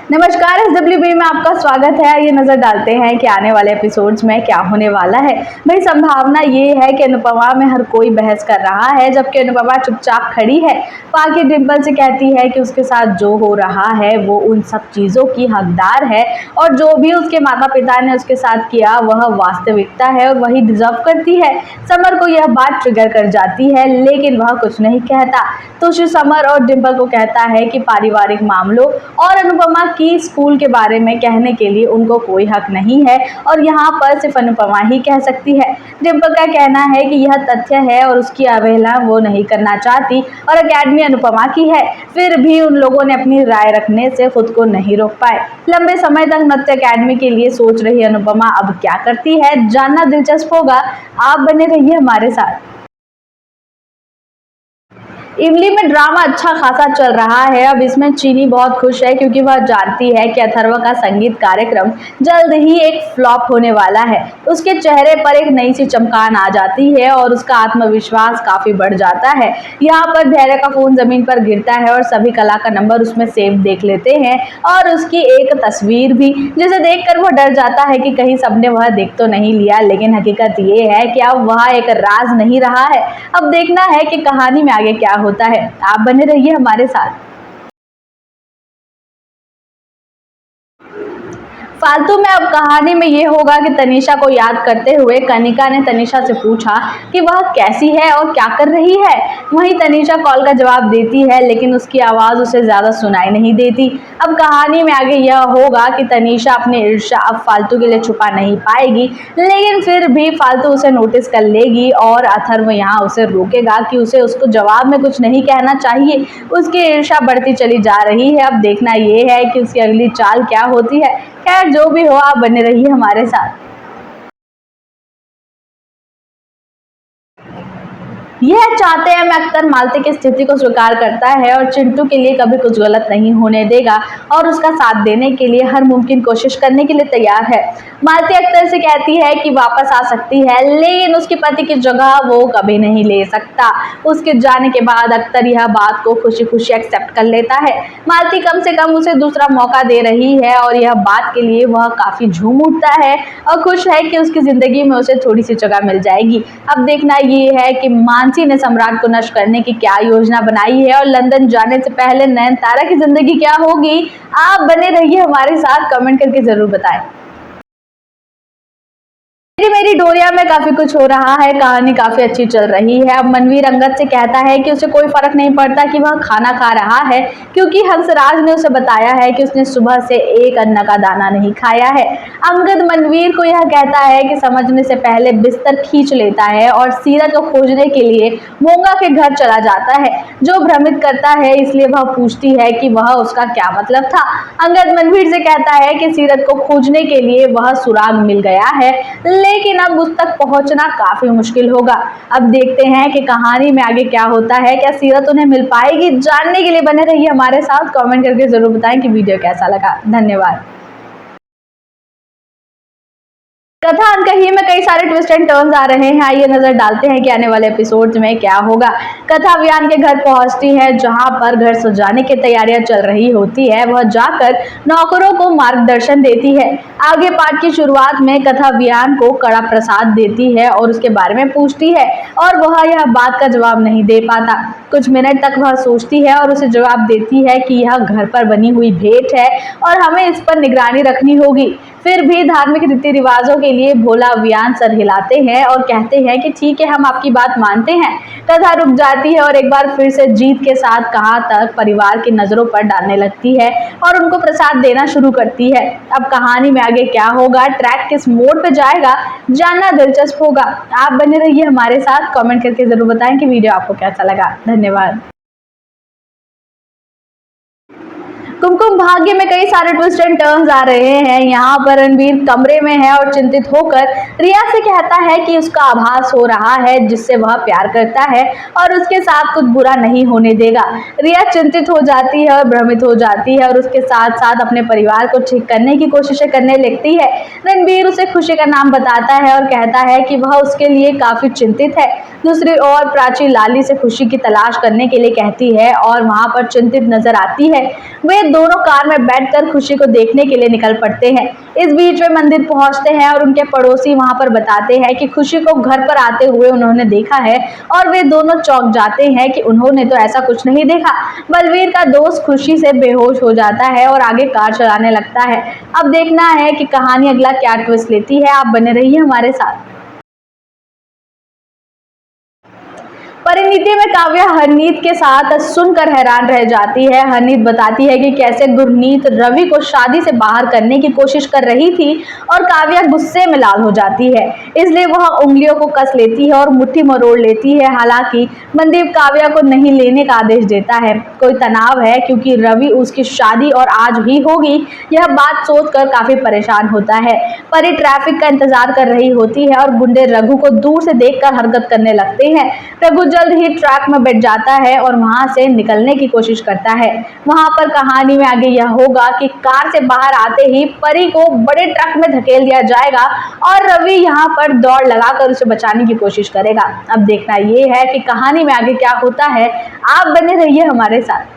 नमस्कार, SWB में आपका स्वागत है। ये नजर डालते हैं कि आने वाले एपिसोड्स में क्या होने वाला है। भाई संभावना ये है कि अनुपमा में हर कोई बहस कर रहा है, जबकि अनुपमा चुपचाप खड़ी है। बाकी डिम्पल से कहती है कि उसके साथ जो हो रहा है वो उन सब चीजों की हकदार है और जो भी उसके माता पिता ने उसके साथ किया वह वास्तविकता है और वही डिजर्व करती है। समर को यह बात ट्रिगर कर जाती है, लेकिन वह कुछ नहीं कहता। तो शिव समर और डिम्पल को कहता है कि पारिवारिक मामलों और अनुपमा की स्कूल के बारे में कहने के लिए उनको कोई हक नहीं है और यहाँ पर सिर्फ अनुपमा ही कह सकती है। डिम्पल का कहना है कि यह तथ्य है और उसकी अवहेलना वो नहीं करना चाहती और एकेडमी अनुपमा की है। फिर भी उन लोगों ने अपनी राय रखने से खुद को नहीं रोक पाए। लंबे समय तक नृत्य एकेडमी के लिए सोच रही अनुपमा अब क्या करती है, जानना दिलचस्प होगा। आप बने रहिए हमारे साथ। इमली में ड्रामा अच्छा खासा चल रहा है। अब इसमें चीनी बहुत खुश है क्योंकि वह जानती है कि अथर्व का संगीत कार्यक्रम जल्द ही एक फ्लॉप होने वाला है। उसके चेहरे पर एक नई सी चमकान आ जाती है और उसका आत्मविश्वास काफी बढ़ जाता है। यहाँ पर धैर्य का फोन जमीन पर गिरता है और सभी कला का नंबर उसमें सेव देख लेते हैं और उसकी एक तस्वीर भी, जिसे देखकर वह डर जाता है कि कहीं सबने वह देख तो नहीं लिया। लेकिन हकीकत ये है कि अब वह एक राज नहीं रहा है। अब देखना है कि कहानी में आगे क्या होता है। आप बने रहिए हमारे साथ। फालतू में अब कहानी में ये होगा कि तनीषा को याद करते हुए कनिका ने तनीषा से पूछा कि वह कैसी है और क्या कर रही है। वहीं तनीषा कॉल का जवाब देती है, लेकिन उसकी आवाज उसे ज्यादा सुनाई नहीं देती। अब कहानी में आगे यह होगा कि तनीषा अपनी ईर्ष्या अब फालतू के लिए छुपा नहीं पाएगी, लेकिन फिर भी फालतू उसे नोटिस कर लेगी और अथर्व यहाँ उसे रोकेगा कि उसे उसको जवाब में कुछ नहीं कहना चाहिए। उसकी ईर्ष्या बढ़ती चली जा रही है। अब देखना यह है कि उसकी अगली चाल क्या होती है। खैर जो भी हो, आप बने रहिए हमारे साथ। यह चाहते हैं मैं अख्तर मालती की स्थिति को स्वीकार करता है और चिंटू के लिए कभी कुछ गलत नहीं होने देगा और उसका साथ देने के लिए हर मुमकिन कोशिश करने के लिए तैयार है। मालती अख्तर से कहती है कि वापस आ सकती है, लेकिन उसके पति की जगह वो कभी नहीं ले सकता। उसके जाने के बाद अख्तर यह बात को खुशी खुशी एक्सेप्ट कर लेता है। मालती कम से कम उसे दूसरा मौका दे रही है और यह बात के लिए वह काफी झूम उठता है और खुश है कि उसकी जिंदगी में उसे थोड़ी सी जगह मिल जाएगी। अब देखना ये है कि मानसी ने सम्राट को नष्ट करने की क्या योजना बनाई है और लंदन जाने से पहले नयनतारा की जिंदगी क्या होगी। आप बने रहिए हमारे साथ, कमेंट करके जरूर बताएं। मेरी डोरिया में काफी कुछ हो रहा है। कहानी काफी अच्छी चल रही है। अब मनवीर अंगद से कहता है कि उसे कोई फर्क नहीं पड़ता कि वह खाना खा रहा है, क्योंकि हंसराज ने उसे बताया है कि उसने सुबह से एक अन्न का दाना नहीं खाया है। अंगद मनवीर को यह कहता है कि समझने से पहले बिस्तर खींच लेता है और सीरत को खोजने के लिए मोंगा के घर चला जाता है, जो भ्रमित करता है। इसलिए वह पूछती है कि वह उसका क्या मतलब था। अंगद मनवीर से कहता है कि सीरत को खोजने के लिए वह सुराग मिल गया है, लेकिन अब उस तक पहुंचना काफी मुश्किल होगा। अब देखते हैं कि कहानी में आगे क्या होता है। क्या सीरत उन्हें मिल पाएगी? जानने के लिए बने रहिए हमारे साथ। कमेंट करके जरूर बताएं कि वीडियो कैसा लगा। धन्यवाद। कथा अनकही में कई सारे ट्विस्ट एंड टर्न्स आ रहे हैं। आइए नजर डालते हैं कि आने वाले एपिसोड्स में क्या होगा। कथा अभियान के घर पहुंचती है, जहां पर घर सजाने की तैयारियां चल रही होती है। वह जाकर नौकरों को मार्गदर्शन देती है। आगे पाठ की शुरुआत में कथा अभियान को कड़ा प्रसाद देती है और उसके बारे में पूछती है और वह यह बात का जवाब नहीं दे पाता। कुछ मिनट तक वह सोचती है और उसे जवाब देती है कि यह घर पर बनी हुई भेंट है और हमें इस पर निगरानी रखनी होगी। फिर भी धार्मिक रीति रिवाजों के लिए भोला अभियान सर हिलाते हैं और कहते हैं कि ठीक है, हम आपकी बात मानते हैं। कथा रुक जाती है और एक बार फिर से जीत के साथ कहाँ तक परिवार की नजरों पर डालने लगती है और उनको प्रसाद देना शुरू करती है। अब कहानी में आगे क्या होगा, ट्रैक किस मोड़ पे जाएगा, जानना दिलचस्प होगा। आप बने रहिए हमारे साथ। कमेंट करके जरूर बताएं कि वीडियो आपको कैसा लगा। धन्यवाद। कुमकुम भाग्य में कई सारे ट्विस्ट एंड टर्न्स आ रहे हैं। यहाँ पर रणबीर कमरे में है और चिंतित होकर रिया से कहता है कि उसका आभास हो रहा है जिससे वह प्यार करता है और उसके साथ कुछ बुरा नहीं होने देगा। रिया चिंतित हो जाती है और भ्रमित हो जाती है और उसके साथ साथ अपने परिवार को ठीक करने की कोशिशें करने लगती है। रणबीर उसे खुशी का नाम बताता है और कहता है कि वह उसके लिए काफी चिंतित है। दूसरी ओर प्राची लाली से खुशी की तलाश करने के लिए कहती है और वहां पर चिंतित नजर आती है। वे दोनों कार में बैठकर खुशी को देखने के लिए निकल पड़ते हैं। इस बीच वे मंदिर पहुंचते हैं और उनके पड़ोसी वहां पर बताते हैं कि खुशी को घर पर आते हुए उन्होंने देखा है और वे दोनों चौंक जाते हैं कि उन्होंने तो ऐसा कुछ नहीं देखा। बलवीर का दोस्त खुशी से बेहोश हो जाता है और आगे कार चलाने लगता है। अब देखना है कि कहानी अगला क्या ट्विस्ट लेती है। आप बने रहिए हमारे साथ। परिणीति में काव्या हरनीत के साथ सुनकर हैरान रह जाती है। हरनीत बताती है कि कैसे गुरनीत रवि को शादी से बाहर करने की कोशिश कर रही थी और काव्या गुस्से में लाल हो जाती है, इसलिए वह उंगलियों को कस लेती है और मुट्ठी मरोड़ लेती है। हालांकि मनदीप काव्या को नहीं लेने का आदेश देता है। कोई तनाव है क्योंकि रवि उसकी शादी और आज ही होगी, यह बात सोचकर काफी परेशान होता है। परी ट्रैफिक का इंतजार कर रही होती है और गुंडे रघु को दूर से देखकर हरकत करने लगते हैं। रघु जल्द ही ट्रक में बैठ जाता है और वहां से निकलने की कोशिश करता है। वहां पर कहानी में आगे यह होगा कि कार से बाहर आते ही परी को बड़े ट्रक में धकेल दिया जाएगा और रवि यहां पर दौड़ लगाकर उसे बचाने की कोशिश करेगा। अब देखना यह है कि कहानी में आगे क्या होता है। आप बने रहिए हमारे साथ।